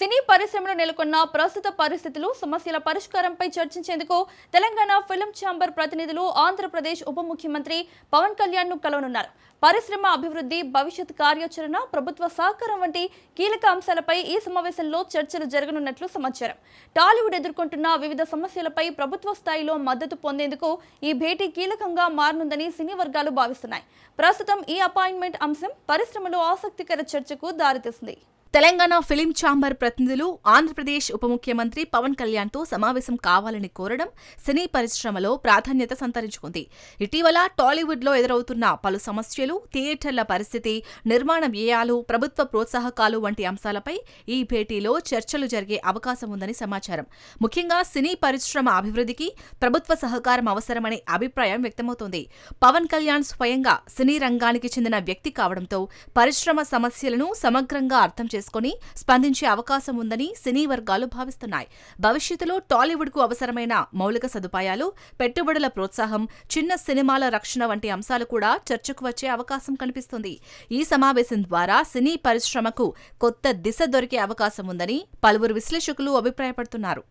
సినీ పరిశ్రమలో నెలకొన్న ప్రస్తుత పరిస్థితులు, సమస్యల పరిష్కారంపై చర్చించేందుకు తెలంగాణ ఫిల్మ్ ఛాంబర్ ప్రతినిధులు ఆంధ్రప్రదేశ్ ఉప ముఖ్యమంత్రి పవన్ కళ్యాణ్ ను కలవనున్నారు. పరిశ్రమ అభివృద్ధి, భవిష్యత్ కార్యాచరణ, ప్రభుత్వ సహకారం వంటి కీలక అంశాలపై ఈ సమావేశంలో చర్చలు జరగనున్నట్లు సమాచారం. టాలీవుడ్ ఎదుర్కొంటున్న వివిధ సమస్యలపై ప్రభుత్వ స్థాయిలో మద్దతు పొందేందుకు ఈ భేటీ కీలకంగా మారనుందని సినీ వర్గాలు భావిస్తున్నాయి. ప్రస్తుతం ఈ అపాయింట్మెంట్ అంశం పరిశ్రమలో ఆసక్తికర చర్చకు దారితీసింది. తెలంగాణ ఫిలిం ఛాంబర్ ప్రతినిధులు ఆంధ్రప్రదేశ్ ఉప ముఖ్యమంత్రి పవన్ కళ్యాణ్తో సమావేశం కావాలని కోరడం సినీ పరిశ్రమలో ప్రాధాన్యత సంతరించుకుంది. ఇటీవల టాలీవుడ్లో ఎదురవుతున్న పలు సమస్యలు, థియేటర్ల పరిస్థితి, నిర్మాణ వ్యయాలు, ప్రభుత్వ ప్రోత్సాహకాలు వంటి అంశాలపై ఈ భేటీలో చర్చలు జరిగే అవకాశం ఉందని సమాచారం. ముఖ్యంగా సినీ పరిశ్రమ అభివృద్ధికి ప్రభుత్వ సహకారం అవసరమనే అభిప్రాయం వ్యక్తమవుతోంది. పవన్ కళ్యాణ్ స్వయంగా సినీ రంగానికి చెందిన వ్యక్తి కావడంతో పరిశ్రమ సమస్యలను సమగ్రంగా అర్థం చేసుకుని స్పందించే అవకాశం ఉందని సినీ వర్గాలు భావిస్తున్నాయి. భవిష్యత్తులో టాలీవుడ్కు అవసరమైన మౌలిక సదుపాయాలు, పెట్టుబడుల ప్రోత్సాహం, చిన్న సినిమాల రక్షణ వంటి అంశాలు కూడా చర్చకు వచ్చే అవకాశం కనిపిస్తుంది. ఈ సమావేశం ద్వారా సినీ పరిశ్రమకు కొత్త దిశ దొరికే అవకాశం ఉందని పలువురు విశ్లేషకులు అభిప్రాయపడుతున్నారు.